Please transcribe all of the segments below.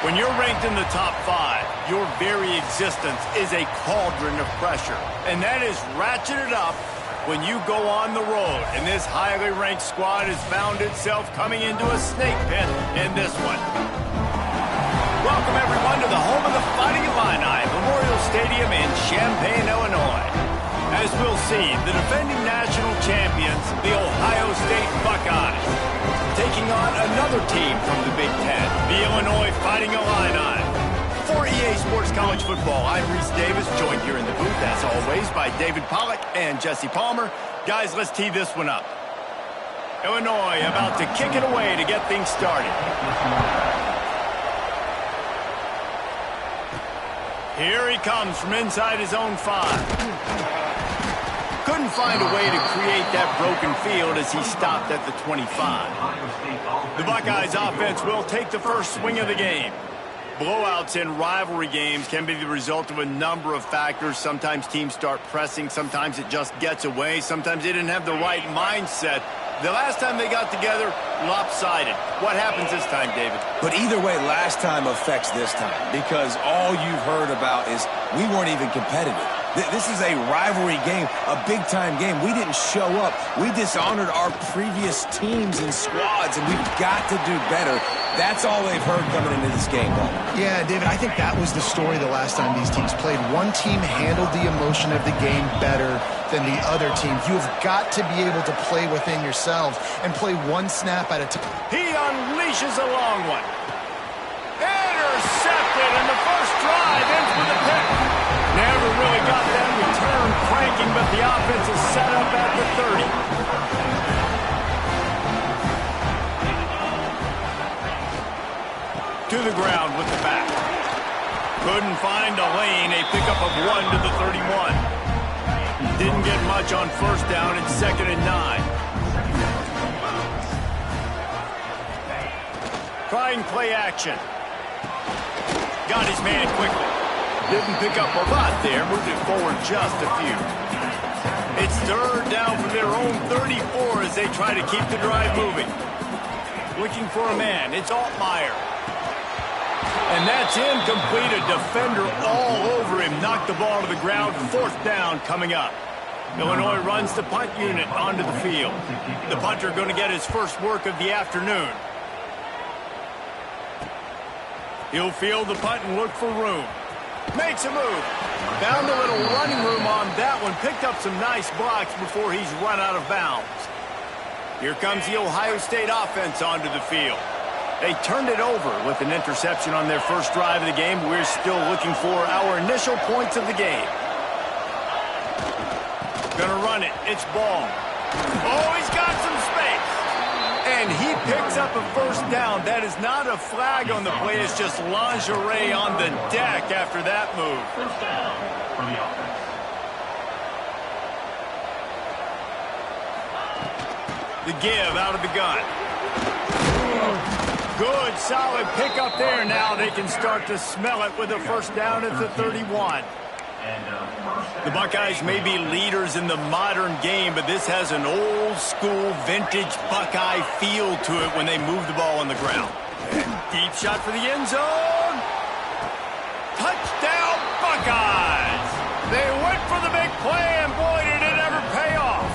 When you're ranked in the top 5, your very existence is a cauldron of pressure. And that is ratcheted up when you go on the road. And this highly ranked squad has found itself coming into a snake pit in this one. Welcome, everyone, to the home of the Fighting Illini, Memorial Stadium in Champaign, Illinois. As we'll see, the defending national champions, the Ohio State Buckeyes, taking on another team from the Big Ten, the Illinois Fighting Illini. For EA Sports College Football, I'm Reese Davis, joined here in the booth, as always, by David Pollack and Jesse Palmer. Guys, let's tee this one up. Illinois about to kick it away to get things started. Here he comes from inside his own 5. Couldn't find a way to create that broken field as he stopped at the 25. The Buckeyes offense will take the first swing of the game. Blowouts in rivalry games can be the result of a number of factors. Sometimes teams start pressing. Sometimes it just gets away. Sometimes they didn't have the right mindset. The last time they got together, lopsided. What happens this time, David? But either way, last time affects this time because all you've heard about is we weren't even competitive. This is a rivalry game, a big-time game. We didn't show up. We dishonored our previous teams and squads, and we've got to do better. That's all they've heard coming into this game, though. Yeah, David, I think that was the story the last time these teams played. One team handled the emotion of the game better than the other team. You've got to be able to play within yourselves and play one snap at a time. He unleashes a long one. Intercepted in the first drive, ends with a pick. Never really got that return cranking, but the offense is set up at the 30. To the ground with the back. Couldn't find a lane, a pickup of 1 to the 31. Didn't get much on first down, it's 2nd and 9. Trying play action. Got his man quickly. Didn't pick up a lot there, moved it forward just a few. It's 3rd down from their own 34 as they try to keep the drive moving. Looking for a man, it's Altmaier. And that's incomplete, a defender all over him, knocked the ball to the ground, 4th down coming up. Illinois runs the punt unit onto the field. The punter going to get his first work of the afternoon. He'll field the punt and look for room. Makes a move. Found a little running room on that one. Picked up some nice blocks before he's run out of bounds. Here comes the Ohio State offense onto the field. They turned it over with an interception on their first drive of the game. We're still looking for our initial points of the game. Gonna run it. It's Ball. Oh, he's got some space. And he picks up a first down. That is not a flag on the play. It's just lingerie on the deck after that move. First down for the offense. The give out of the gun. Good, solid pickup there. Now they can start to smell it with a first down at the 31. The Buckeyes may be leaders in the modern game, but this has an old-school, vintage Buckeye feel to it when they move the ball on the ground. Deep shot for the end zone. Touchdown, Buckeyes! They went for the big play, and boy, did it ever pay off.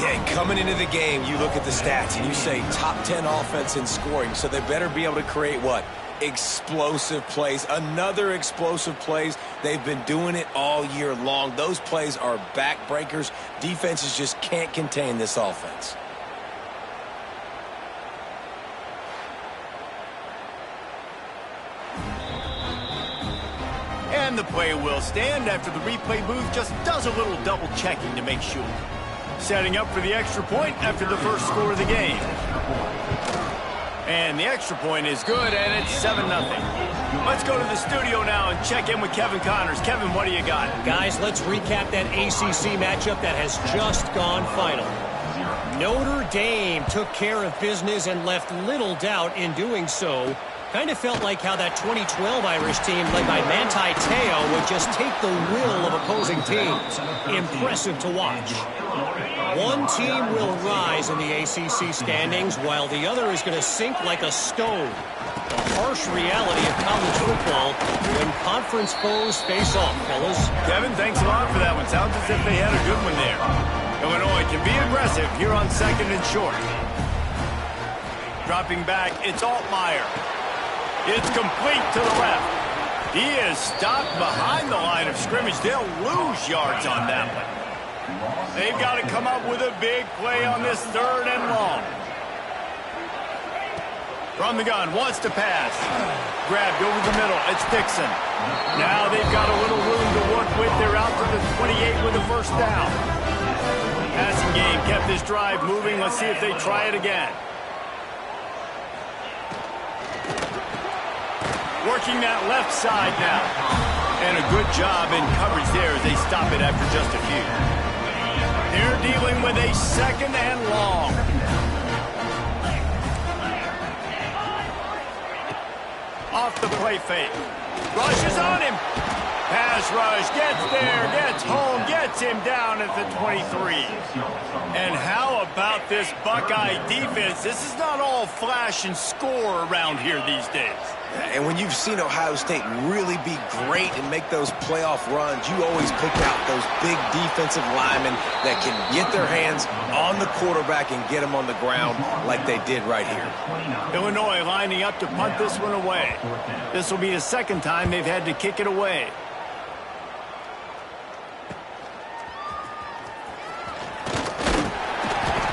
Yeah, coming into the game, you look at the stats, and you say top 10 offense in scoring, so they better be able to create what? Explosive plays, another explosive plays. They've been doing it all year long. Those plays are backbreakers. Defenses just can't contain this offense. And the play will stand after the replay booth just does a little double checking to make sure. Setting up for the extra point after the first score of the game. And the extra point is good, and it's 7-0. Let's go to the studio now and check in with Kevin Connors. Kevin, what do you got? Guys, let's recap that ACC matchup that has just gone final. Notre Dame took care of business and left little doubt in doing so. Kind of felt like how that 2012 Irish team led by Manti Te'o would just take the will of opposing teams. Impressive to watch. One team will rise in the ACC standings while the other is going to sink like a stone. The harsh reality of college football when conference foes face off, fellas. Kevin, thanks a lot for that one. Sounds as if they had a good one there. Illinois can be aggressive here on 2nd and short. Dropping back, it's Altmaier. It's complete to the left. He is stopped behind the line of scrimmage. They'll lose yards on that one. They've got to come up with a big play on this 3rd and long. From the gun, wants to pass. Grabbed over the middle. It's Dixon. Now they've got a little room to work with. They're out to the 28 with a 1st down. Passing game kept this drive moving. Let's see if they try it again. Working that left side now. And a good job in coverage there as they stop it after just a few. They're dealing with a 2nd and long. Off the play fake. Rush is on him. Pass rush, gets there, gets home, gets him down at the 23. And how about this Buckeye defense? This is not all flash and score around here these days. And when you've seen Ohio State really be great and make those playoff runs, you always pick out those big defensive linemen that can get their hands on the quarterback and get him on the ground like they did right here. Illinois lining up to punt this one away. This will be the 2nd time they've had to kick it away.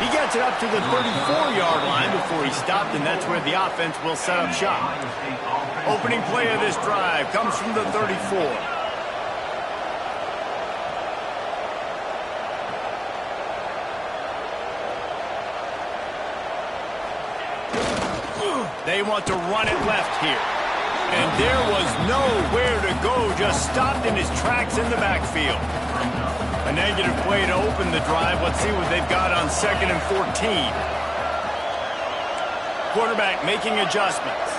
He gets it up to the 34-yard line before he stopped, and that's where the offense will set up shop. Opening play of this drive comes from the 34. They want to run it left here. And there was nowhere to go, just stopped in his tracks in the backfield. A negative play to open the drive. Let's see what they've got on 2nd and 14. Quarterback making adjustments.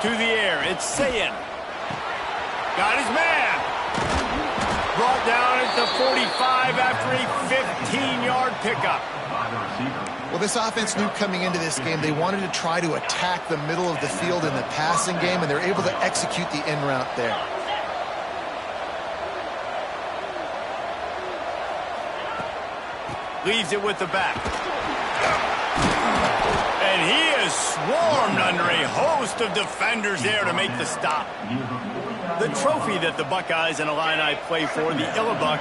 To the air, it's Sayin. Got his man. Brought down at the 45 after a 15-yard pickup. Well, this offense knew coming into this game they wanted to try to attack the middle of the field in the passing game, and they're able to execute the in route there. Leaves it with the back. And he is swarmed under a host of defenders there to make the stop. The trophy that the Buckeyes and Illini play for, the Illibuck,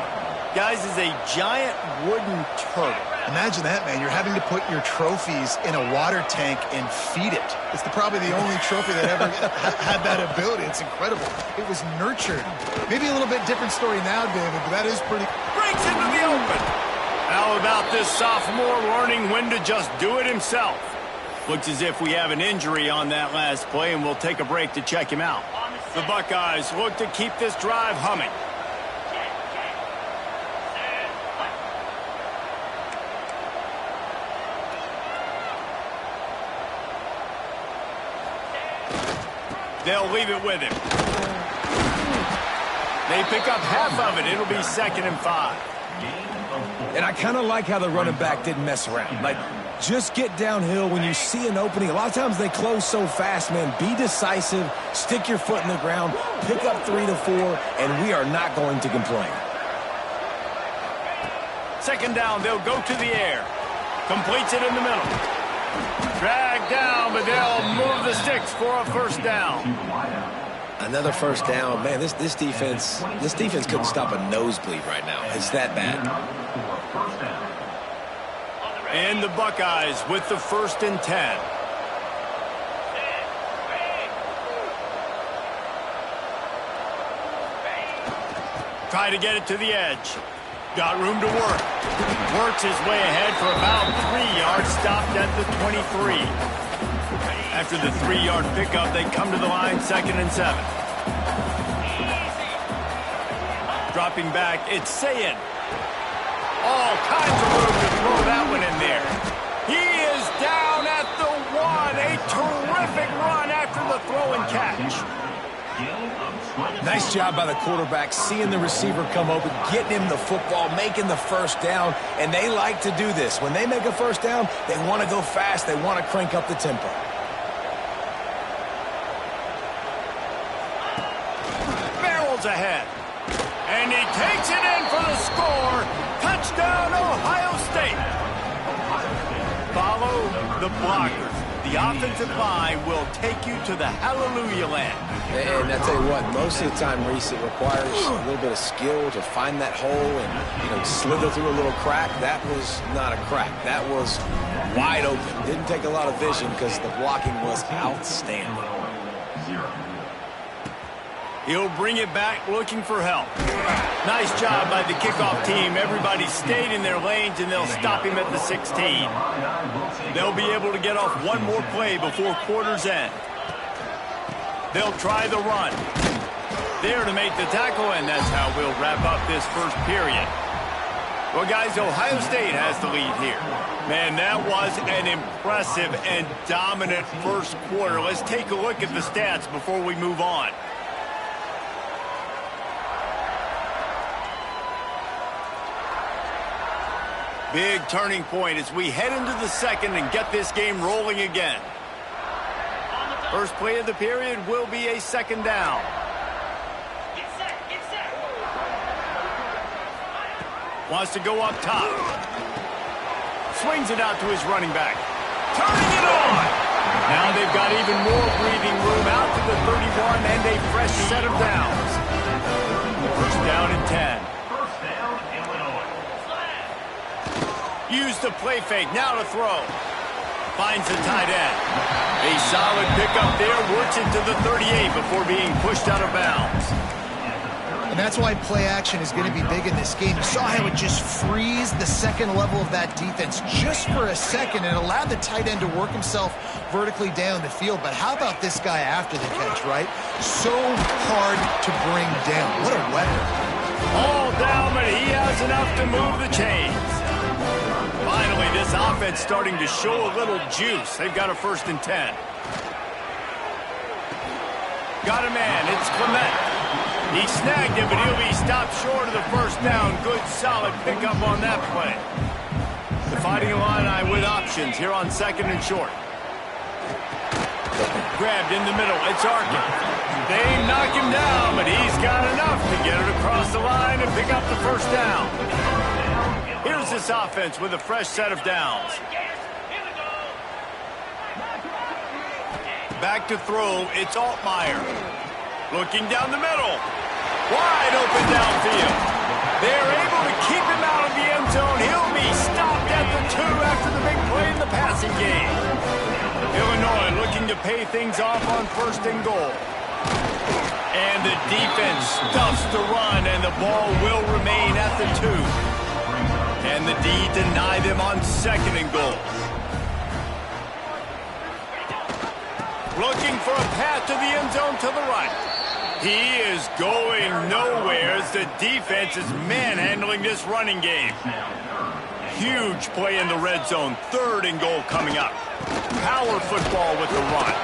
guys, is a giant wooden turtle. Imagine that, man. You're having to put your trophies in a water tank and feed it. It's probably the only trophy that ever had that ability. It's incredible. It was nurtured. Maybe a little bit different story now, David, but that is pretty... Breaks into the open. How about this sophomore learning when to just do it himself? Looks as if we have an injury on that last play, and we'll take a break to check him out. The Buckeyes look to keep this drive humming. They'll leave it with him. They pick up half of it. It'll be 2nd and 5. And I kind of like how the running back didn't mess around. Like, just get downhill when you see an opening. A lot of times they close so fast, man. Be decisive, stick your foot in the ground, pick up 3 to 4, and we are not going to complain. 2nd down, they'll go to the air. Completes it in the middle. Dragged down, but they'll move the sticks for a 1st down. Another 1st down. Man, this defense couldn't stop a nosebleed right now. It's that bad. And the Buckeyes with the 1st and 10. Try to get it to the edge. Got room to work. Works his way ahead for about 3 yards. Stopped at the 23. After the 3-yard pickup, they come to the line 2nd and 7. Dropping back, it's Sayin. All kinds of room to throw that one in there. He is down at the 1. A terrific run after the throw and catch. Nice job by the quarterback, seeing the receiver come open, getting him the football, making the first down, and they like to do this. When they make a first down, they want to go fast. They want to crank up the tempo. Barrels ahead. And he takes it in for the score. Touchdown, Ohio State. Follow the blockers. The offensive line will take you to the hallelujah land. And I tell you what, most of the time, Reese, it requires a little bit of skill to find that hole and, slither through a little crack. That was not a crack. That was wide open. Didn't take a lot of vision because the blocking was outstanding. He'll bring it back looking for help. Nice job by the kickoff team. Everybody stayed in their lanes, and they'll stop him at the 16. They'll be able to get off one more play before quarter's end. They'll try the run. There to make the tackle, and that's how we'll wrap up this first period. Well, guys, Ohio State has the lead here. Man, that was an impressive and dominant first quarter. Let's take a look at the stats before we move on. Big turning point as we head into the second and get this game rolling again. First play of the period will be a second down. Get set. Wants to go up top. Swings it out to his running back. Turning it on! Now they've got even more breathing room out to the 31 and a fresh set of downs. First down and 10. First down, Illinois. Use the play fake, now to throw. Finds the tight end. A solid pickup there, works it to the 38 before being pushed out of bounds. And that's why play action is going to be big in this game. You saw how it just frees the second level of that defense just for a second and allowed the tight end to work himself vertically down the field. But how about this guy after the catch, right? So hard to bring down. What a weapon. All down, but he has enough to move the chains. Finally, this offense starting to show a little juice. They've got a first and 10. Got a man. It's Clement. He snagged it, but he'll be stopped short of the first down. Good, solid pickup on that play. The Fighting Illini with options here on second and short. Grabbed in the middle. It's Arkin. They knock him down, but he's got enough to get it across the line and pick up the first down. Here's this offense with a fresh set of downs. Back to throw. It's Altmaier. Looking down the middle. Wide open downfield. They're able to keep him out of the end zone. He'll be stopped at the 2 after the big play in the passing game. Illinois looking to pay things off on first and goal. And the defense stuffs the run, and the ball will remain at the 2. And the D deny them on second and goal. Looking for a path to the end zone to the right. He is going nowhere as the defense is manhandling this running game. Huge play in the red zone. Third and goal coming up. Power football with the run.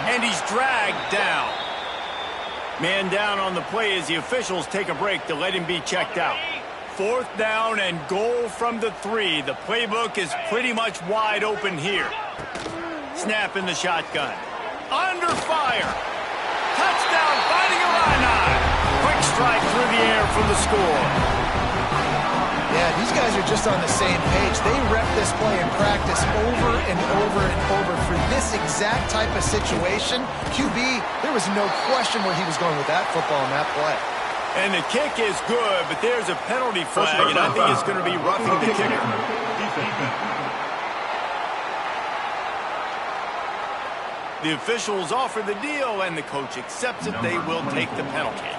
And he's dragged down. Man down on the play as the officials take a break to let him be checked out. Fourth down and goal from the 3. The playbook is pretty much wide open here. Snap in the shotgun. Under fire. Touchdown, Fighting Illini. Quick strike through the air for the score. Yeah, these guys are just on the same page. They rep this play in practice over and over and over for this exact type of situation. QB, there was no question where he was going with that football in that play. And the kick is good, but there's a penalty flag, and I think it's going to be roughing the kicker. The officials offer the deal, and the coach accepts it. They will take the penalty.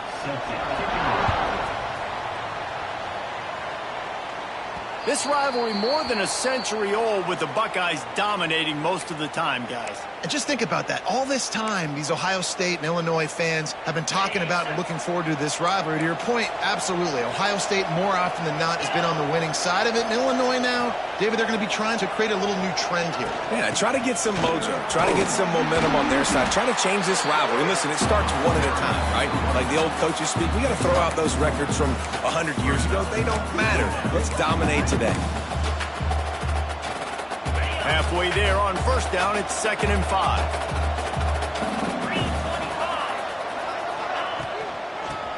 This rivalry more than a century old, with the Buckeyes dominating most of the time, guys. And just think about that. All this time, these Ohio State and Illinois fans have been talking about and looking forward to this rivalry. To your point, absolutely. Ohio State, more often than not, has been on the winning side of it. And Illinois now, David, they're going to be trying to create a little new trend here. Yeah, try to get some mojo. Try to get some momentum on their side. Try to change this rivalry. And listen, it starts one at a time, right? Like the old coaches speak, we got to throw out those records from 100 years ago. They don't matter. Let's dominate today. Halfway there on first down, it's 2nd and 5.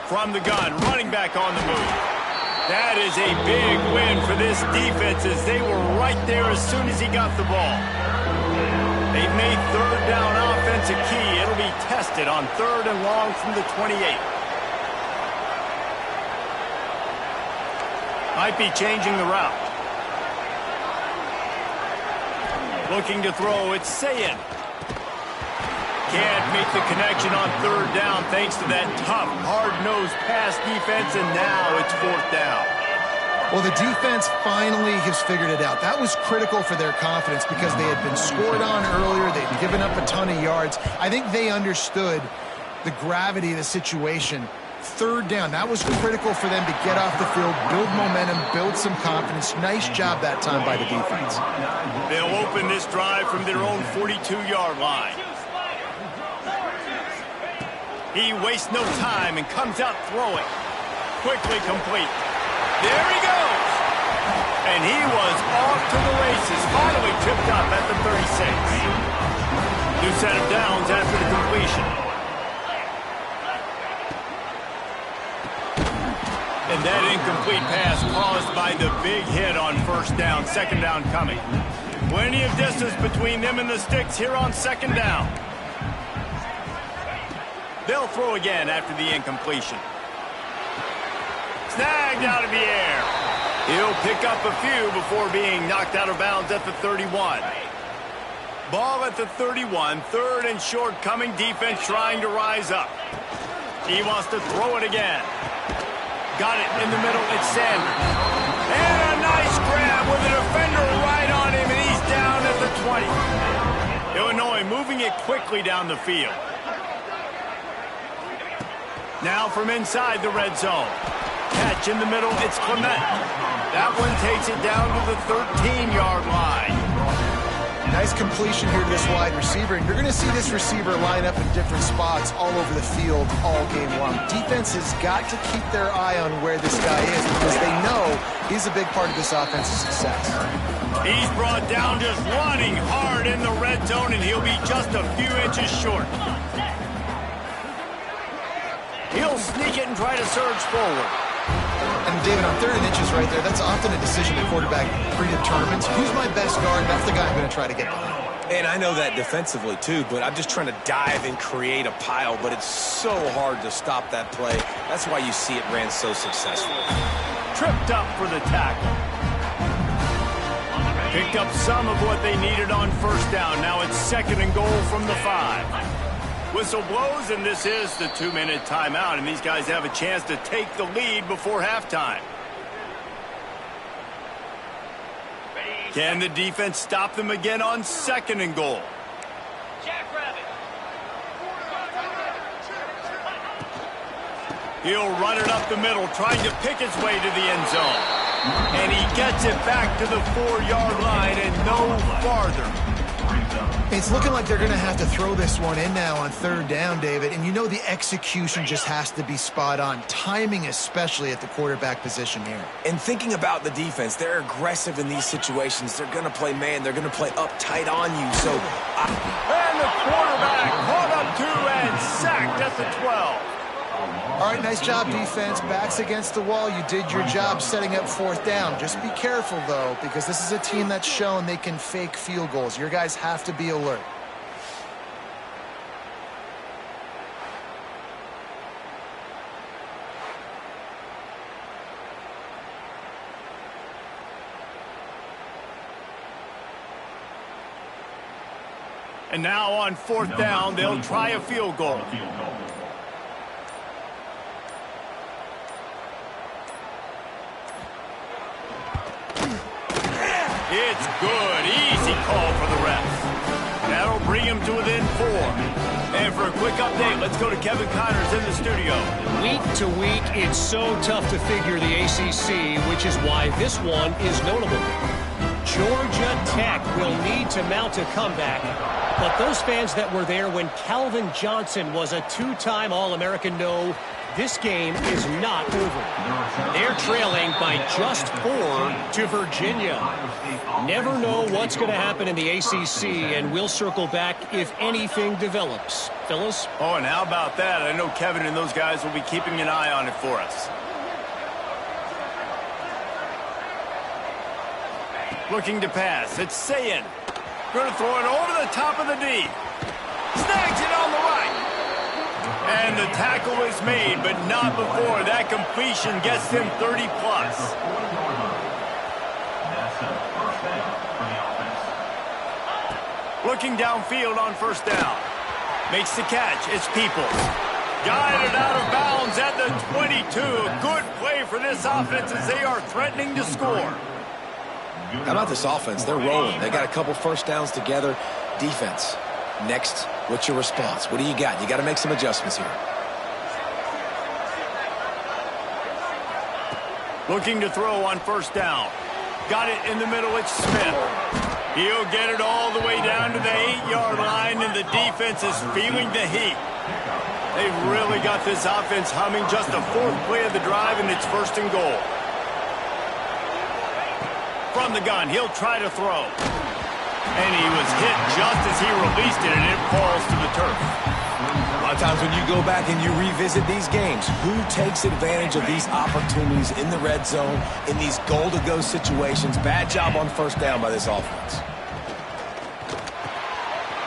From the gun, running back on the move. That is a big win for this defense, as they were right there as soon as he got the ball. They've made third down offense a key. It'll be tested on 3rd and long from the 28. Might be changing the route. Looking to throw, it's Sayin. Can't make the connection on 3rd down thanks to that tough, hard-nosed pass defense, and now it's 4th down. Well, the defense finally has figured it out. That was critical for their confidence because they had been scored on earlier. They'd given up a ton of yards. I think they understood the gravity of the situation. 3rd down, that was critical for them to get off the field, build momentum, build some confidence. Nice job that time by the defense. They'll open this drive from their own 42-yard line. He wastes no time and comes out throwing. Quickly complete. There he goes. And he was off to the races, finally tripped up at the 36. New set of downs after the completion. And that incomplete pass caused by the big hit on 1st down, 2nd down coming. Plenty of distance between them and the sticks here on 2nd down. They'll throw again after the incompletion. Snagged out of the air. He'll pick up a few before being knocked out of bounds at the 31. Ball at the 31, 3rd and short coming, defense trying to rise up. He wants to throw it again. Got it in the middle, it's Sanders. And a nice grab with a defender right on him, and he's down at the 20. Illinois moving it quickly down the field. Now from inside the red zone. Catch in the middle, it's Clement. That one takes it down to the 13-yard line. Nice completion here to this wide receiver, and you're going to see this receiver line up in different spots all over the field all game long. Defense has got to keep their eye on where this guy is because they know he's a big part of this offensive success. He's brought down just running hard in the red zone, and he'll be just a few inches short. He'll sneak it and try to surge forward. And David, on 3rd and inches right there, that's often a decision the quarterback predetermines. Who's my best guard? That's the guy I'm going to try to get behind. And I know that defensively, too, but I'm just trying to dive and create a pile, but it's so hard to stop that play. That's why you see it ran so successfully. Tripped up for the tackle. Picked up some of what they needed on 1st down. Now it's 2nd and goal from the 5. Whistle blows, and this is the 2-minute timeout, and these guys have a chance to take the lead before halftime. Can the defense stop them again on 2nd and goal? He'll run it up the middle, trying to pick his way to the end zone. And he gets it back to the 4-yard line and no farther. It's looking like they're going to have to throw this one in now on 3rd down, David. And you know the execution just has to be spot on. Timing especially at the quarterback position here. And thinking about the defense, they're aggressive in these situations. They're going to play man. They're going to play uptight on you. So, and the quarterback caught up to and sacked at the 12. All right, nice job, defense. Backs against the wall. You did your job setting up 4th down. Just be careful, though, because this is a team that's shown they can fake field goals. Your guys have to be alert. And now on 4th down, they'll try a field goal. It's good. Easy call for the refs. That'll bring him to within 4. And for a quick update, let's go to Kevin Connors in the studio. Week to week, it's so tough to figure the ACC, which is why this one is notable. Georgia Tech will need to mount a comeback, but those fans that were there when Calvin Johnson was a 2-time All-American know this game is not over. They're trailing by just 4 to Virginia. Never know what's going to happen in the ACC, and we'll circle back if anything develops. Phyllis? Oh, and how about that? I know Kevin and those guys will be keeping an eye on it for us. Looking to pass. It's Sayin. Going to throw it over the top of the D. Snags it on the right. And the tackle is made, but not before that completion gets him 30-plus. Looking downfield on first down. Makes the catch. It's Peoples. Guided out of bounds at the 22. A good play for this offense as they are threatening to score. How about this offense? They're rolling. They got a couple first downs together. Defense. Next, what's your response? What do you got? You got to make some adjustments here. Looking to throw on first down. Got it in the middle. It's Smith. He'll get it all the way down to the 8-yard line, and the defense is feeling the heat. They've really got this offense humming. Just the 4th play of the drive, and it's 1st and goal. From the gun, he'll try to throw. And he was hit just as he released it, and it falls to the turf. A lot of times when you go back and you revisit these games, who takes advantage of these opportunities in the red zone, in these goal-to-go situations? Bad job on first down by this offense.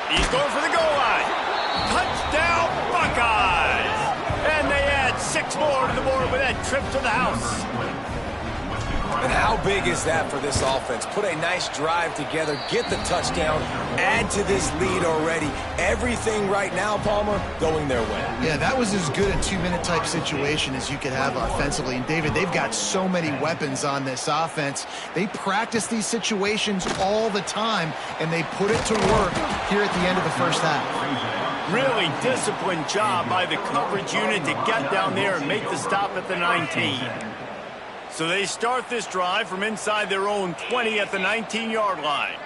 He's going for the goal line. Touchdown, Buckeyes! And they add 6 more to the board with that trip to the house. And how big is that for this offense? Put a nice drive together, get the touchdown, add to this lead already. Everything right now, Palmer, going their way. Yeah, that was as good a 2-minute type situation as you could have offensively. And, David, they've got so many weapons on this offense. They practice these situations all the time, and they put it to work here at the end of the first half. Really disciplined job by the coverage unit to get down there and make the stop at the 19. So they start this drive from inside their own 20 at the 19-yard line.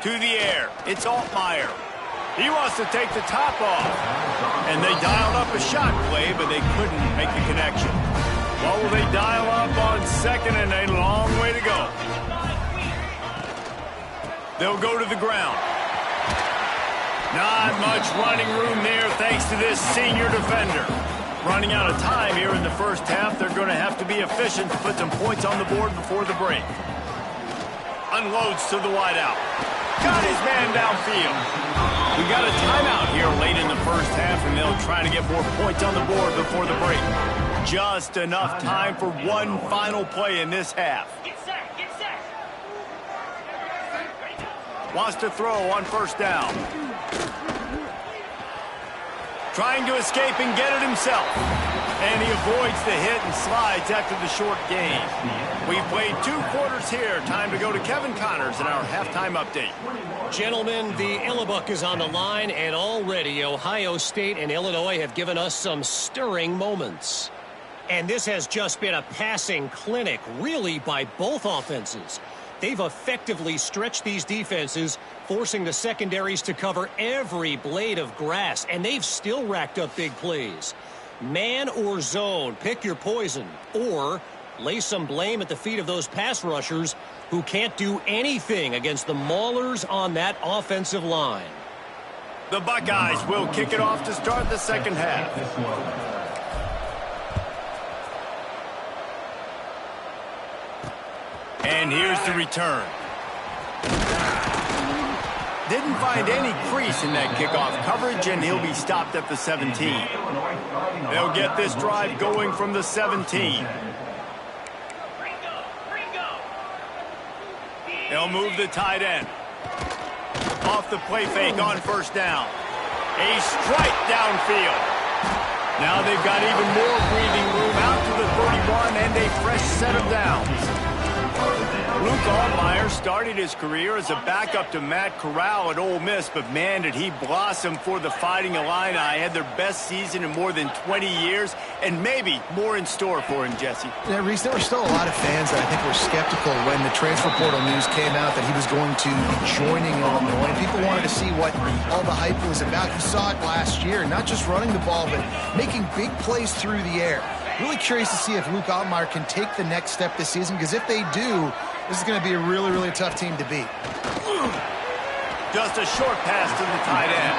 To the air, it's Altmaier. He wants to take the top off. And they dialed up a shot play, but they couldn't make the connection. What will they dial up on second, and a long way to go? They'll go to the ground. Not much running room there thanks to this senior defender. Running out of time here in the first half. They're going to have to be efficient to put some points on the board before the break. Unloads to the wideout. Got his man downfield. We got a timeout here late in the first half, and they'll try to get more points on the board before the break. Just enough time for one final play in this half. Get set, get set. Wants to throw on first down. Trying to escape and get it himself. And he avoids the hit and slides after the short gain. We've played 2 quarters here. Time to go to Kevin Connors in our halftime update. Gentlemen, the Illibuck is on the line, and already Ohio State and Illinois have given us some stirring moments. And this has just been a passing clinic, really, by both offenses. They've effectively stretched these defenses, forcing the secondaries to cover every blade of grass, and they've still racked up big plays. Man or zone, pick your poison, or lay some blame at the feet of those pass rushers who can't do anything against the maulers on that offensive line. The Buckeyes will kick it off to start the second half. And here's the return. Didn't find any crease in that kickoff coverage, and he'll be stopped at the 17. They'll get this drive going from the 17. They'll move the tight end. Off the play fake on first down. A strike downfield. Now they've got even more breathing room out to the 31 and a fresh set of downs. Luke Altmyer started his career as a backup to Matt Corral at Ole Miss, but man, did he blossom for the Fighting Illini. Had their best season in more than 20 years, and maybe more in store for him, Jesse. Yeah, Reese, there were still a lot of fans that I think were skeptical when the transfer portal news came out that he was going to be joining Illinois. People wanted to see what all the hype was about. You saw it last year, not just running the ball, but making big plays through the air. Really curious to see if Luke Altmyer can take the next step this season, because if they do, this is going to be a really, really tough team to beat. Just a short pass to the tight end.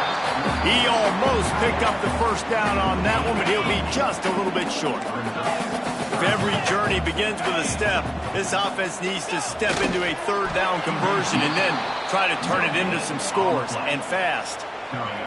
He almost picked up the first down on that one, but he'll be just a little bit short. If every journey begins with a step, this offense needs to step into a third down conversion and then try to turn it into some scores, and fast.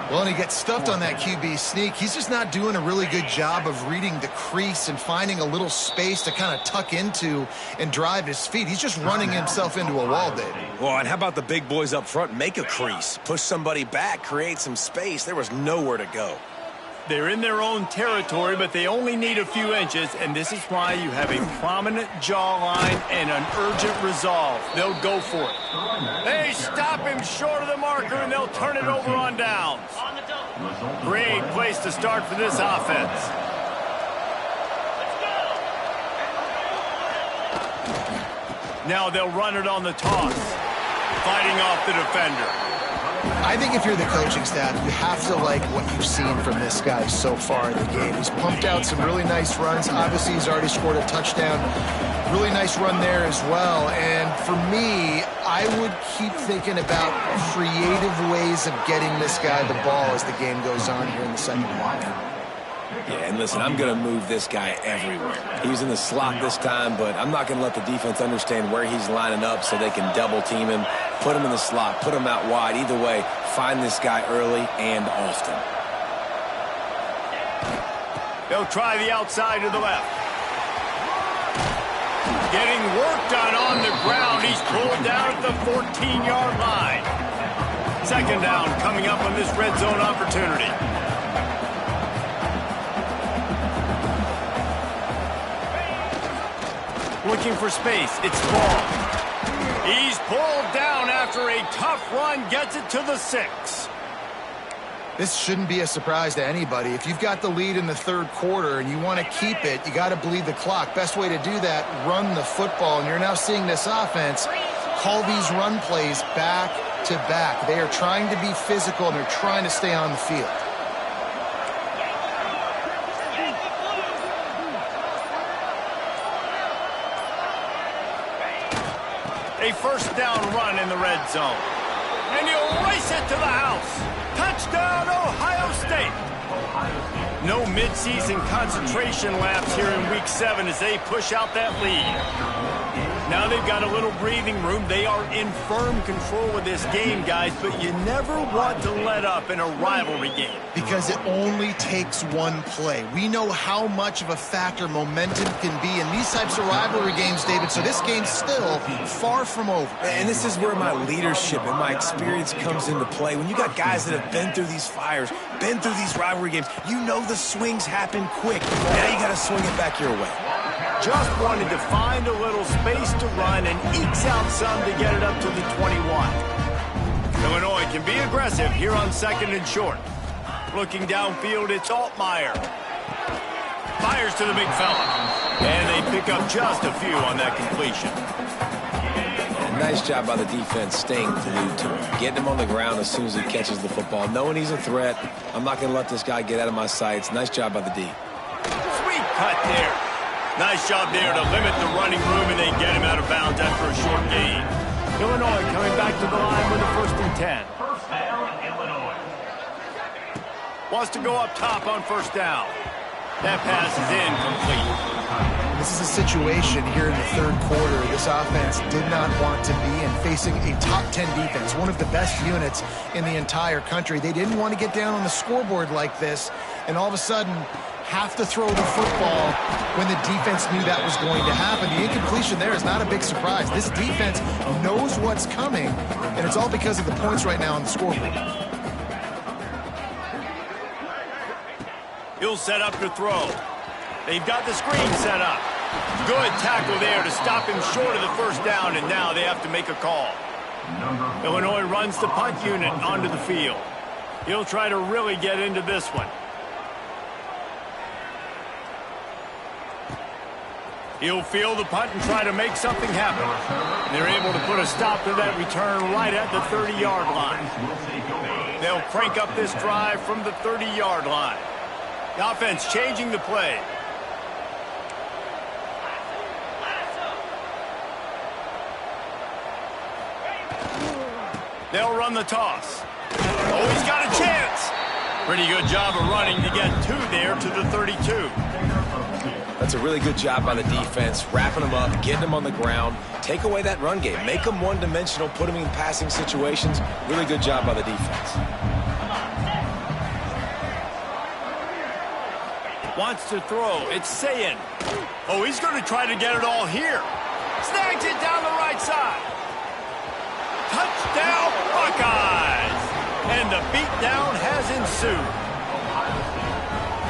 Well, and he gets stuffed on that QB sneak. He's just not doing a really good job of reading the crease and finding a little space to kind of tuck into and drive his feet. He's just running himself into a wall, David. Well, and how about the big boys up front? Make a crease. Push somebody back. Create some space. There was nowhere to go. They're in their own territory, but they only need a few inches, and this is why you have a prominent jawline and an urgent resolve. They'll go for it. They stop him short of the marker, and they'll turn it over on downs. Great place to start for this offense. Now they'll run it on the toss, fighting off the defender. I think if you're the coaching staff, you have to like what you've seen from this guy so far in the game. He's pumped out some really nice runs. Obviously, he's already scored a touchdown. Really nice run there as well. And for me, I would keep thinking about creative ways of getting this guy the ball as the game goes on here in the second half. Yeah, and listen, I'm going to move this guy everywhere. He was in the slot this time, but I'm not going to let the defense understand where he's lining up so they can double team him, put him in the slot, put him out wide. Either way, find this guy early and often. They'll try the outside to the left. Getting work done on the ground. He's pulled down at the 14-yard line. Second down coming up on this red zone opportunity. Looking for space. It's Ball. He's pulled down after a tough run. Gets it to the 6. This shouldn't be a surprise to anybody. If you've got the lead in the third quarter and you want to keep it, you got to bleed the clock. Best way to do that, run the football. And you're now seeing this offense call these run plays back to back. They are trying to be physical, and they're trying to stay on the field. A first down run in the red zone. And he'll race it to the house. Touchdown, Ohio State. No midseason concentration laps here in Week 7 as they push out that lead. Now they've got a little breathing room. They are in firm control of this game, guys, but you never want to let up in a rivalry game. Because it only takes one play. We know how much of a factor momentum can be in these types of rivalry games, David, so this game's still far from over. And this is where my leadership and my experience comes into play. When you got guys that have been through these fires, been through these rivalry games, you know the swings happen quick. Now you got to swing it back your way. Just wanted to find a little space to run and ekes out some to get it up to the 21. Illinois can be aggressive here on second and short. Looking downfield, it's Altmyer. Fires to the big fella. And they pick up just a few on that completion. Nice job by the defense staying glued to him. Getting him on the ground as soon as he catches the football. Knowing he's a threat, I'm not going to let this guy get out of my sights. Nice job by the D. Sweet cut there. Nice job there to limit the running room, and they get him out of bounds after a short gain. Illinois coming back to the line with a 1st and 10. First down, Illinois. Wants to go up top on first down. That pass is incomplete. This is a situation here in the third quarter this offense did not want to be in, facing a top 10 defense, one of the best units in the entire country. They didn't want to get down on the scoreboard like this, and all of a sudden have to throw the football when the defense knew that was going to happen. The incompletion there is not a big surprise. This defense knows what's coming, and it's all because of the points right now on the scoreboard. He'll set up to throw. They've got the screen set up. Good tackle there to stop him short of the first down, and now they have to make a call. Illinois runs the punt unit onto the field. He'll try to really get into this one. He'll field the punt and try to make something happen. They're able to put a stop to that return right at the 30-yard line. They'll crank up this drive from the 30-yard line. The offense changing the play. They'll run the toss. Oh, he's got a chance. Pretty good job of running to get two there to the 32. That's a really good job by the defense, wrapping them up, getting them on the ground, take away that run game, make them one-dimensional, put them in passing situations. Really good job by the defense. Wants to throw. It's Sayin. Oh, he's going to try to get it all here. Snags it down the right side. Touchdown, Buckeyes! And the beatdown has ensued.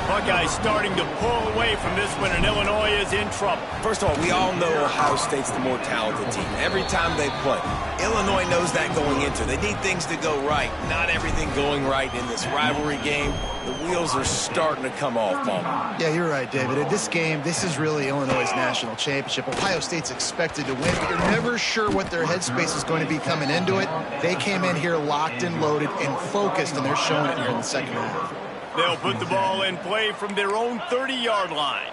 Buckeyes starting to pull away from this one, and Illinois is in trouble. First of all, we all know Ohio State's the more talented team. Every time they play, Illinois knows that going into. They need things to go right. Not everything going right in this rivalry game. The wheels are starting to come off, Palmer. Yeah, you're right, David. In this game, this is really Illinois' national championship. Ohio State's expected to win, but you're never sure what their headspace is going to be coming into it. They came in here locked and loaded and focused, and they're showing it here in the second half. They'll put the ball in play from their own 30-yard line.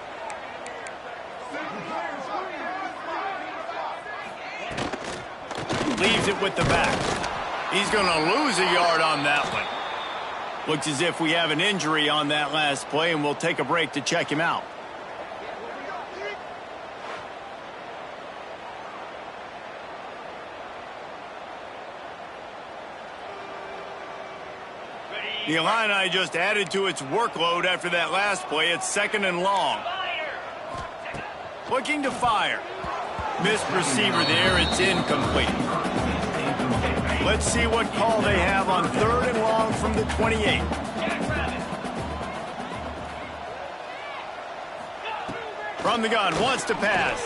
Leaves it with the back. He's going to lose a yard on that one. Looks as if we have an injury on that last play, and we'll take a break to check him out. The Illini just added to its workload after that last play. It's second and long. Looking to fire. Missed receiver there. It's incomplete. Let's see what call they have on third and long from the 28. From the gun, wants to pass.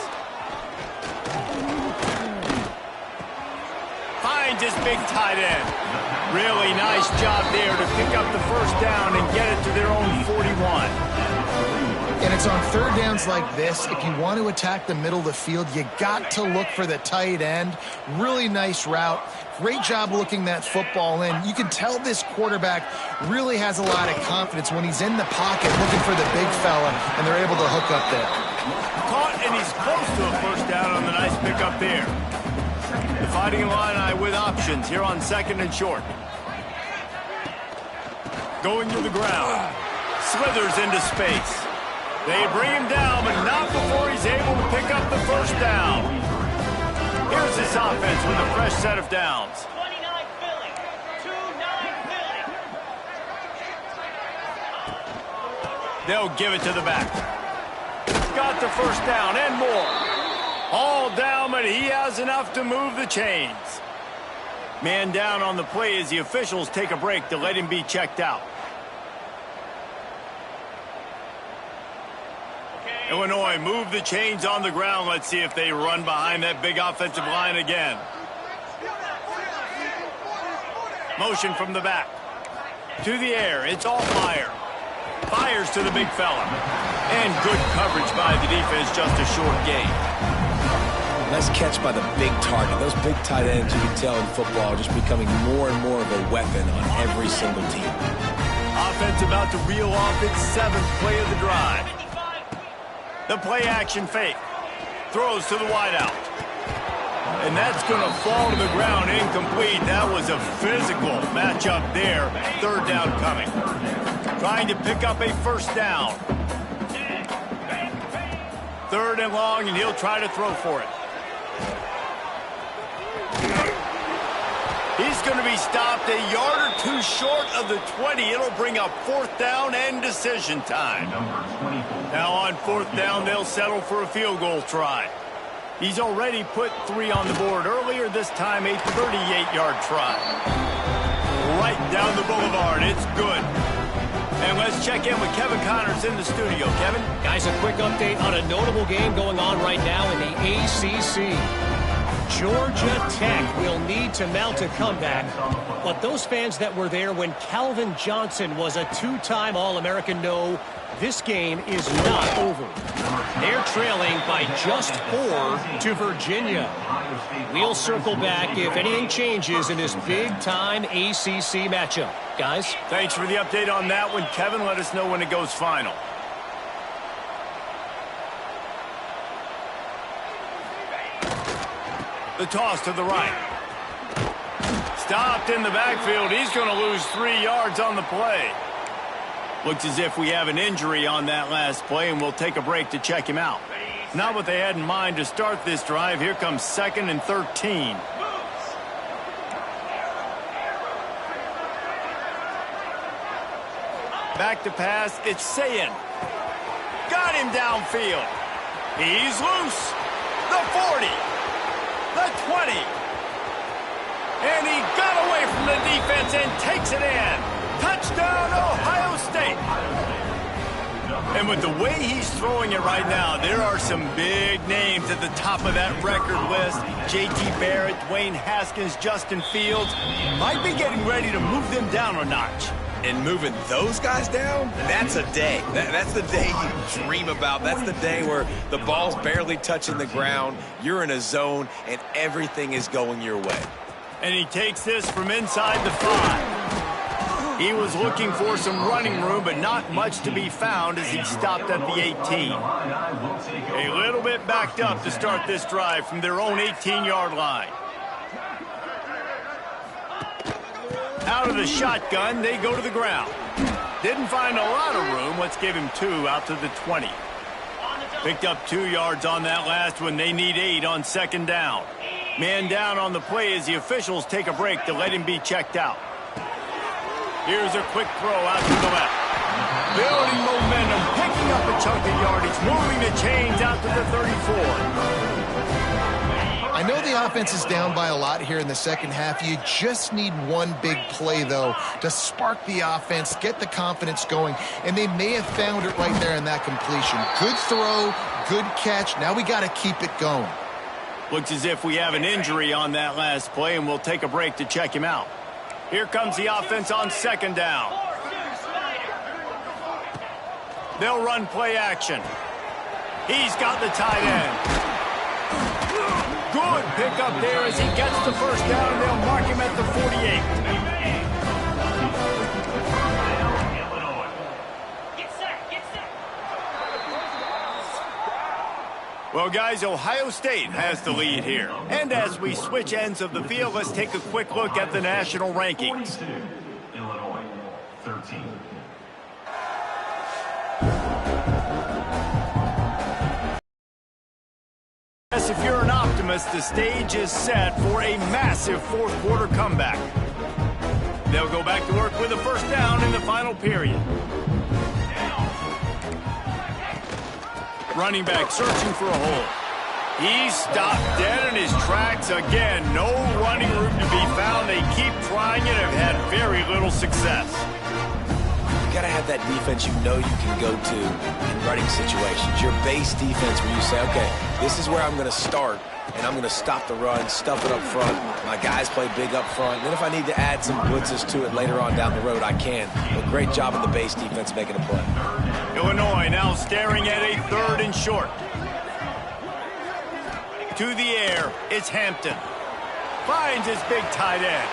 Finds his big tight end. Really nice job there to pick up the first down and get it to their own 41. And it's on third downs like this, if you want to attack the middle of the field, you got to look for the tight end. Really nice route. Great job looking that football in. You can tell this quarterback really has a lot of confidence when he's in the pocket looking for the big fella, and they're able to hook up there. Caught, and he's close to a first down on the nice pickup there. The Fighting Illini with options here on second and short. Going to the ground. Slithers into space. They bring him down, but not before he's able to pick up the first down. Here's this offense with a fresh set of downs. 29 Philly. 2-9 Philly. They'll give it to the back. Got the first down and more. All down, but he has enough to move the chains. Man down on the play as the officials take a break to let him be checked out. Illinois move the chains on the ground. Let's see if they run behind that big offensive line again. Motion from the back. To the air. It's all fire. Fires to the big fella. And good coverage by the defense. Just a short gain. Nice catch by the big target. Those big tight ends, you can tell in football, are just becoming more and more of a weapon on every single team. Offense about to reel off its seventh play of the drive. The play action fake. Throws to the wideout. And that's going to fall to the ground incomplete. That was a physical matchup there. Third down coming. Trying to pick up a first down. Third and long, and he'll try to throw for it. He's going to be stopped a yard or two short of the 20. It'll bring up fourth down and decision time. Now on fourth down, they'll settle for a field goal try. He's already put 3 on the board earlier, this time a 38-yard try. Right down the boulevard, it's good. And let's check in with Kevin Connors in the studio. Kevin? Guys, a quick update on a notable game going on right now in the ACC. Georgia Tech will need to mount a comeback, but those fans that were there when Calvin Johnson was a two-time All-American know this game is not over. They're trailing by just 4 to Virginia. We'll circle back if anything changes in this big-time ACC matchup. Guys? Thanks for the update on that one, Kevin. Let us know when it goes final. The toss to the right. Stopped in the backfield. He's going to lose 3 yards on the play. Looks as if we have an injury on that last play, and we'll take a break to check him out. Not what they had in mind to start this drive. Here comes 2nd and 13. Back to pass. It's Sayin. Got him downfield. He's loose. The 40. The 20. And he got away from the defense and takes it in. Touchdown, Ohio State. And with the way he's throwing it right now, there are some big names at the top of that record list. J.T. Barrett, Dwayne Haskins, Justin Fields. Might be getting ready to move them down a notch. And moving those guys down, that's a day. That's the day you dream about. That's the day where the ball's barely touching the ground, you're in a zone, and everything is going your way. And he takes this from inside the 5. He was looking for some running room, but not much to be found as he stopped at the 18. A little bit backed up to start this drive from their own 18-yard line. Out of the shotgun, they go to the ground. Didn't find a lot of room. Let's give him 2 out to the 20. Picked up 2 yards on that last one. They need 8 on 2nd down. Man down on the play as the officials take a break to let him be checked out. Here's a quick throw out to the left. Building momentum, picking up a chunk of yardage, moving the chains out to the 34. I know the offense is down by a lot here in the second half. You just need one big play, though, to spark the offense, get the confidence going, and they may have found it right there in that completion. Good throw, good catch. Now we got to keep it going. Looks as if we have an injury on that last play, and we'll take a break to check him out. Here comes the offense on 2nd down. They'll run play action. He's got the tight end. Good pickup there as he gets the first down, and they'll mark him at the 48. Well, guys, Ohio State has the lead here. And as we switch ends of the field, let's take a quick look at the national rankings. Illinois, 13. Yes, if you're an optimist, the stage is set for a massive fourth-quarter comeback. They'll go back to work with a first down in the final period. Running back searching for a hole. He's stopped dead in his tracks again. No running room to be found. They keep trying it and have had very little success. You got to have that defense you know you can go to in running situations. Your base defense where you say, okay, this is where I'm going to start, and I'm going to stop the run, stuff it up front. My guys play big up front. And then if I need to add some blitzes to it later on down the road, I can. But great job of the base defense making a play. Illinois now staring at a 3rd and short. To the air, it's Hampton. Finds his big tight end.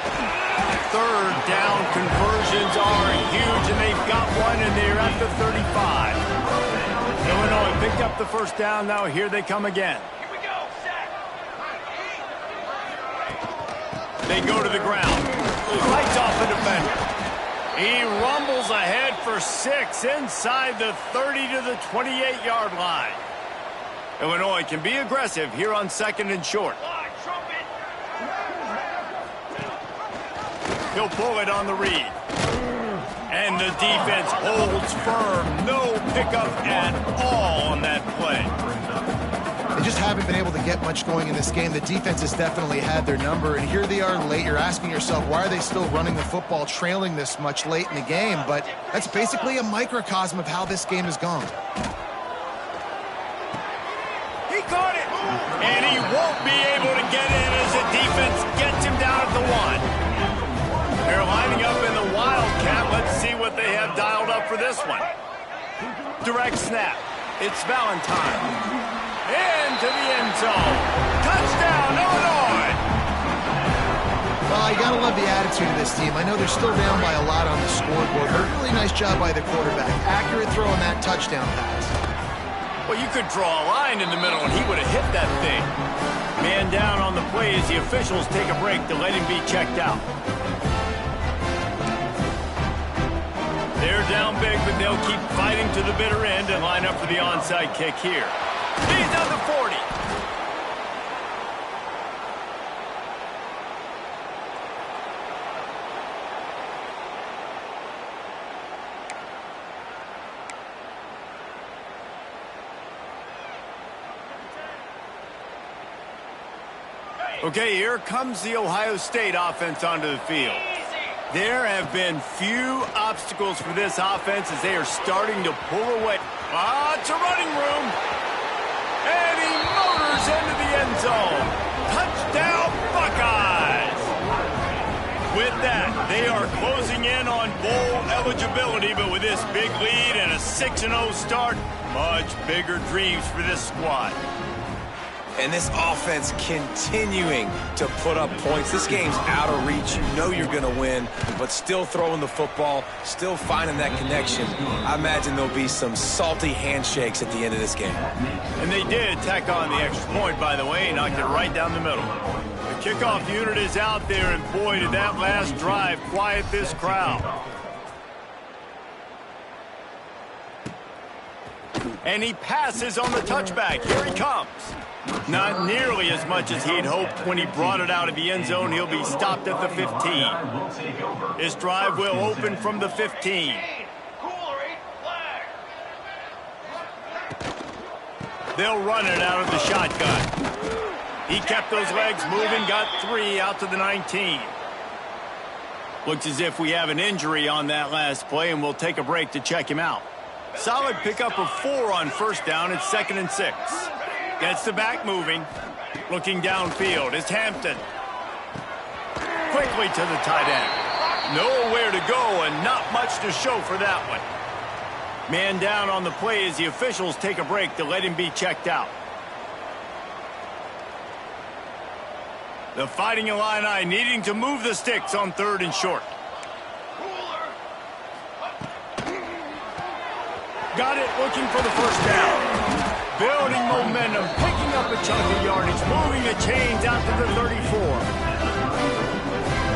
3rd down conversions are huge, and they've got one, and they're at the 35. Illinois picked up the first down. Now here they come again. Here we go, set. They go to the ground. Lights off the defender. He rumbles ahead for 6 inside the 30 to the 28-yard line. Illinois can be aggressive here on 2nd and short. He'll pull it on the read. And the defense holds firm. No pickup at all on that play. They just haven't been able to get much going in this game. The defense has definitely had their number, and here they are late. You're asking yourself, why are they still running the football, trailing this much late in the game? But that's basically a microcosm of how this game has gone. He caught it, and he won't be able to get in as the defense gets him down at the 1. They're lining up in the Wildcat. Let's see what they have dialed up for this one. Direct snap. It's Valentine. Into the end zone. Touchdown, Illinois! Well, you got to love the attitude of this team. I know they're still down by a lot on the scoreboard, but really nice job by the quarterback. Accurate throw on that touchdown pass. Well, you could draw a line in the middle, and he would have hit that thing. Man down on the play as the officials take a break to let him be checked out. They're down big, but they'll keep fighting to the bitter end and line up for the onside kick here. He's on the 40. Okay, here comes the Ohio State offense onto the field. There have been few obstacles for this offense as they are starting to pull away. It's a running room. And he motors into the end zone. Touchdown, Buckeyes! With that, they are closing in on bowl eligibility, but with this big lead and a 6-0 start, much bigger dreams for this squad. And this offense continuing to put up points. This game's out of reach. You know you're going to win, but still throwing the football, still finding that connection. I imagine there'll be some salty handshakes at the end of this game. And they did tack on the extra point, by the way, knocked it right down the middle. The kickoff unit is out there, and boy, did that last drive quiet this crowd. And he passes on the touchback. Here he comes. Not nearly as much as he'd hoped when he brought it out of the end zone. He'll be stopped at the 15. This drive will open from the 15. They'll run it out of the shotgun. He kept those legs moving, got 3 out to the 19. Looks as if we have an injury on that last play, and we'll take a break to check him out. Solid pickup of 4 on first down. It's 2nd and 6. Gets the back moving. Looking downfield is Hampton. Quickly to the tight end. Nowhere to go and not much to show for that one. Man down on the play as the officials take a break to let him be checked out. The Fighting Illini needing to move the sticks on 3rd and short. Got it, looking for the first down. Building momentum, picking up a chunk of yardage, moving the chains out to the 34.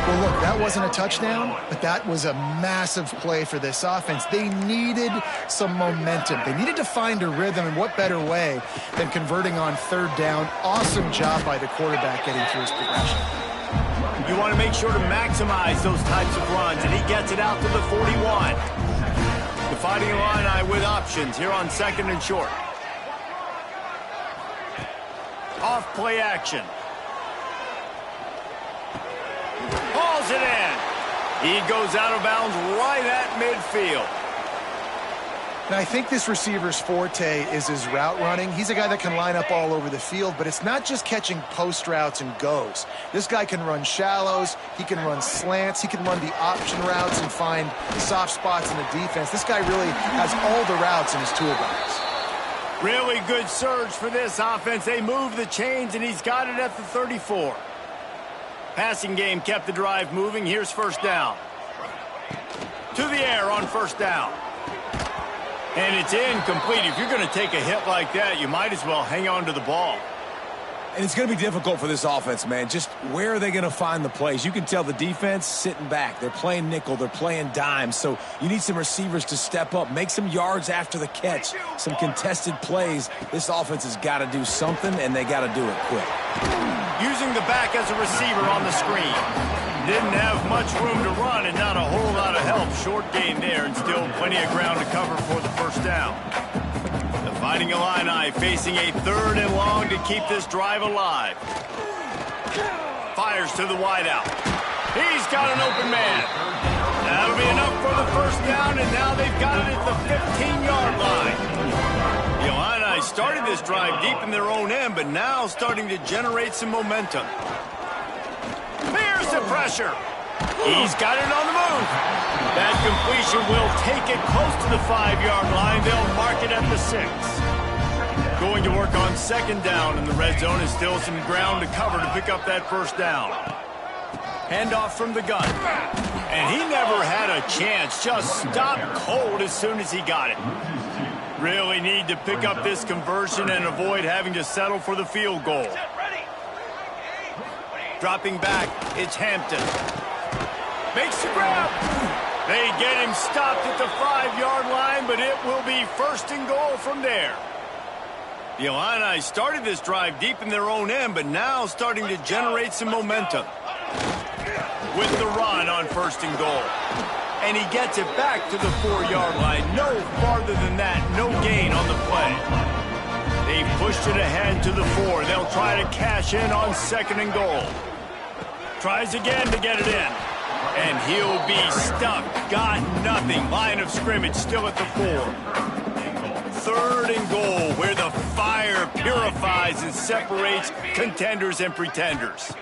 Well, look, that wasn't a touchdown, but that was a massive play for this offense. They needed some momentum. They needed to find a rhythm, and what better way than converting on 3rd down. Awesome job by the quarterback getting through his progression. You want to make sure to maximize those types of runs, and he gets it out to the 41. The Fighting Illini with options here on 2nd and short. Off play action. Hauls it in. He goes out of bounds right at midfield. Now, I think this receiver's forte is his route running. He's a guy that can line up all over the field, but it's not just catching post routes and goes. This guy can run shallows. He can run slants. He can run the option routes and find soft spots in the defense. This guy really has all the routes in his toolbox. Really good surge for this offense. They move the chains, and he's got it at the 34. Passing game kept the drive moving. Here's first down. To the air on first down. And it's incomplete. If you're going to take a hit like that, you might as well hang on to the ball. And it's going to be difficult for this offense, man. Just where are they going to find the plays? You can tell the defense sitting back. They're playing nickel. They're playing dime. So you need some receivers to step up, make some yards after the catch, some contested plays. This offense has got to do something, and they got to do it quick. Using the back as a receiver on the screen. Didn't have much room to run and not a whole lot of help. Short gain there and still plenty of ground to cover for the first down. The Fighting Illini, facing a 3rd and long to keep this drive alive. Fires to the wideout. He's got an open man. That'll be enough for the first down, and now they've got it at the 15-yard line. The Illini started this drive deep in their own end, but now starting to generate some momentum. Here's the pressure. He's got it on the move. That completion will take it close to the 5-yard line. They'll mark it at the 6. Going to work on 2nd down in the red zone, and still some ground to cover to pick up that first down. Handoff from the gun. And he never had a chance. Just stopped cold as soon as he got it. Really need to pick up this conversion and avoid having to settle for the field goal. Dropping back, it's Hampton. Makes the grab. They get him stopped at the 5-yard line, but it will be 1st and goal from there. The Illini started this drive deep in their own end, but now starting to generate some momentum. With the run on 1st and goal. And he gets it back to the 4-yard line. No farther than that, no gain on the play. They've pushed it ahead to the 4. They'll try to cash in on 2nd and goal. Tries again to get it in. And he'll be stuck. Got nothing. Line of scrimmage still at the 4. 3rd and goal, where the fire purifies and separates contenders and pretenders.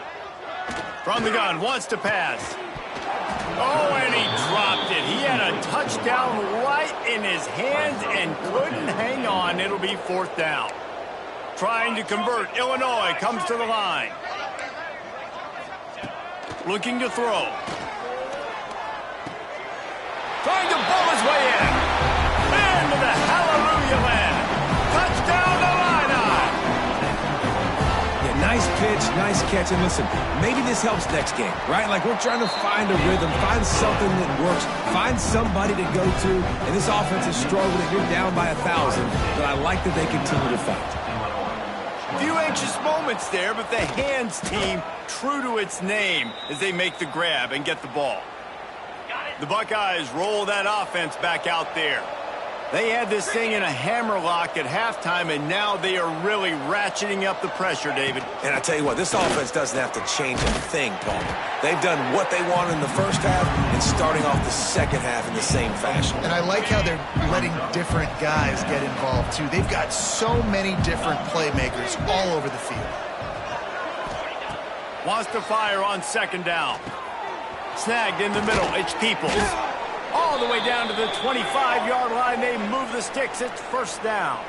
From the gun, wants to pass. Oh, and he dropped it. He had a touchdown right in his hands and couldn't hang on. It'll be 4th down. Trying to convert. Illinois comes to the line. Looking to throw. Trying to bowl his way in. Into the hallelujah land. Touchdown, Illini. Yeah, nice pitch, nice catch. And listen, maybe this helps next game, right? Like we're trying to find a rhythm, find something that works, find somebody to go to. And this offense is struggling. You're down by 1,000, but I like that they continue to fight. Few anxious moments there, but the hands team true to its name as they make the grab and get the ball. The Buckeyes roll that offense back out there. They had this thing in a hammerlock at halftime, and now they are really ratcheting up the pressure, David. And I tell you what, this offense doesn't have to change a thing, Paul. They've done what they wanted in the first half and starting off the second half in the same fashion. And I like how they're letting different guys get involved, too. They've got so many different playmakers all over the field. Wants to fire on 2nd down. Snagged in the middle. It's Peoples. All the way down to the 25-yard line. They move the sticks. It's 1st down.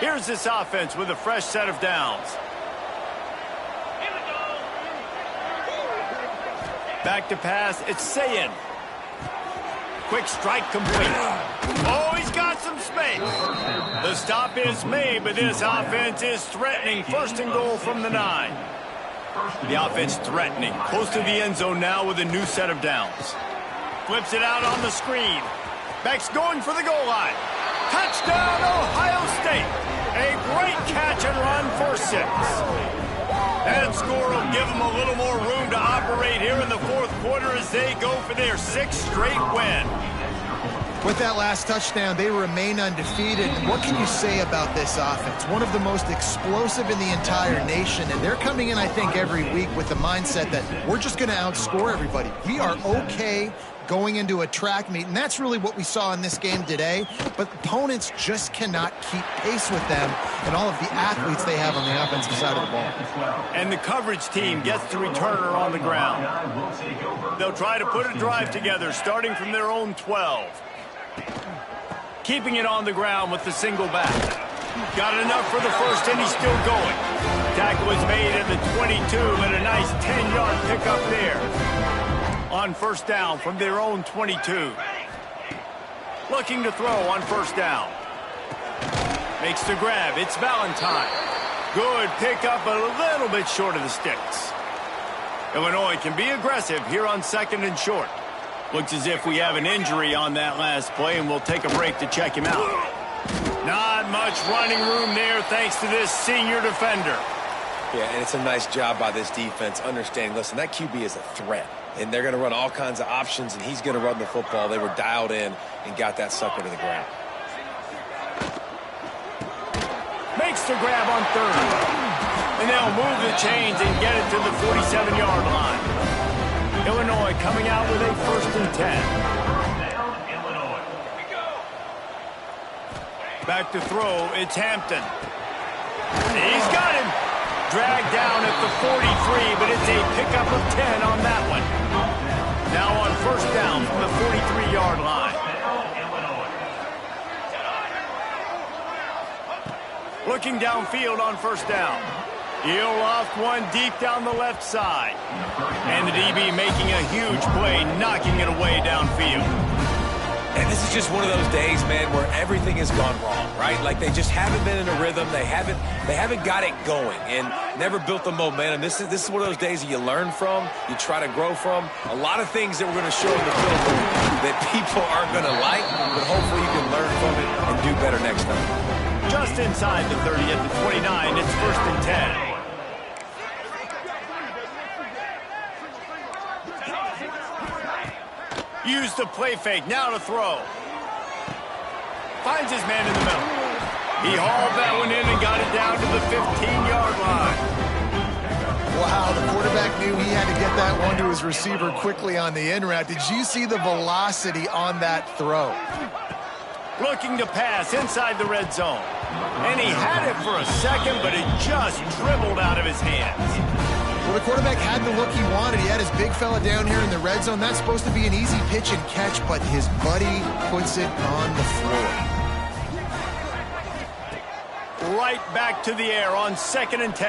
Here's this offense with a fresh set of downs. Back to pass. It's Sayin. Quick strike complete. Oh, he's got some space. The stop is made, but this offense is threatening. 1st and goal from the 9. The offense threatening. Close to the end zone now with a new set of downs. Flips it out on the screen. Beck's going for the goal line. Touchdown, Ohio State. A great catch and run for 6. That score will give them a little more room to operate here in the 4th quarter as they go for their 6th straight win. With that last touchdown, they remain undefeated. What can you say about this offense? One of the most explosive in the entire nation, and they're coming in, I think, every week with the mindset that we're just going to outscore everybody. We are okay going into a track meet, and that's really what we saw in this game today, but opponents just cannot keep pace with them and all of the athletes they have on the offensive side of the ball. And the coverage team gets the returner on the ground. They'll try to put a drive together, starting from their own 12. Keeping it on the ground with the single back. Got enough for the first, and he's still going. Tackle is made at the 22, but a nice 10-yard pickup there. On 1st down from their own 22. Looking to throw on 1st down. Makes the grab. It's Valentine. Good pickup, a little bit short of the sticks. Illinois can be aggressive here on 2nd and short. Looks as if we have an injury on that last play, and we'll take a break to check him out. Not much running room there thanks to this senior defender. Yeah, and it's a nice job by this defense understanding, listen, that QB is a threat. And they're going to run all kinds of options, and he's going to run the football. They were dialed in and got that sucker to the ground. Makes the grab on third. And they'll move the chains and get it to the 47-yard line. Illinois coming out with a 1st and 10. Back to throw, it's Hampton. He's got him. Dragged down at the 43, but it's a pickup of 10 on that one. Now on 1st down from the 43-yard line. Looking downfield on 1st down. He'll loft one deep down the left side. And the DB making a huge play, knocking it away downfield. And this is just one of those days, man, where everything has gone wrong, right? Like they just haven't been in a rhythm. They haven't got it going and never built the momentum. This is one of those days that you learn from, you try to grow from. A lot of things that we're going to show in the film that people aren't going to like, but hopefully you can learn from it and do better next time. Just inside the 30 at the 29, it's 1st and 10. Use the play fake, now to throw. Finds his man in the middle. He hauled that one in and got it down to the 15-yard line. Wow, the quarterback knew he had to get that one to his receiver quickly on the in route. Did you see the velocity on that throw? Looking to pass inside the red zone. And he had it for a second, but it just dribbled out of his hands. Well, the quarterback had the look he wanted. He had his big fella down here in the red zone. That's supposed to be an easy pitch and catch, but his buddy puts it on the floor. Right back to the air on 2nd and 10.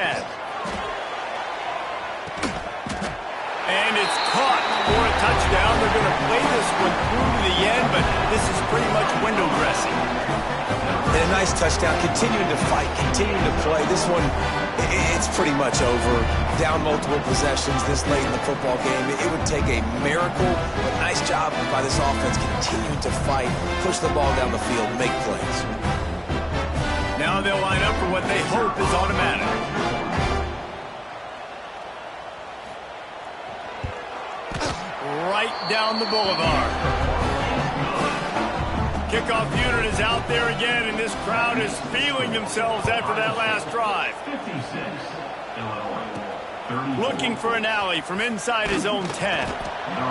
And it's caught for a touchdown. They're going to play this one through to the end, but this is pretty much window dressing. And a nice touchdown, continuing to fight, continuing to play. This one, it's pretty much over. Down multiple possessions this late in the football game. It would take a miracle, but nice job by this offense continuing to fight, push the ball down the field, make plays. Now they'll line up for what they hope is automatic. Right down the boulevard. Kickoff unit is out there again, and this crowd is feeling themselves after that last drive. Looking for an alley from inside his own 10.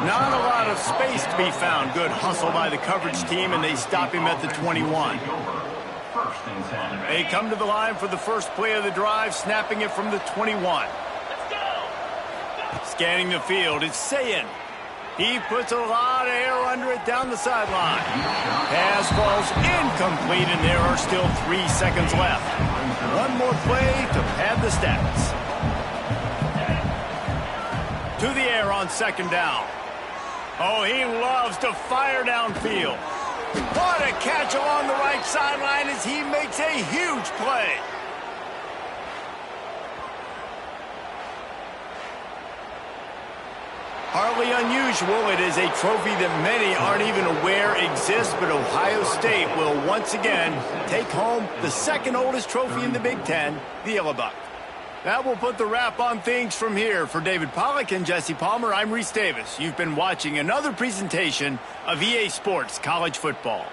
Not a lot of space to be found. Good hustle by the coverage team, and they stop him at the 21. They come to the line for the first play of the drive, snapping it from the 21. Scanning the field, it's Sayin. He puts a lot of air under it down the sideline. Pass falls incomplete, and there are still 3 seconds left. One more play to pad the stats. To the air on 2nd down. Oh, he loves to fire downfield. What a catch along the right sideline as he makes a huge play. Hardly unusual. It is a trophy that many aren't even aware exists, but Ohio State will once again take home the 2nd oldest trophy in the Big Ten, the Yellow Buck. That will put the wrap on things from here. For David Pollack and Jesse Palmer, I'm Reese Davis. You've been watching another presentation of EA Sports College Football.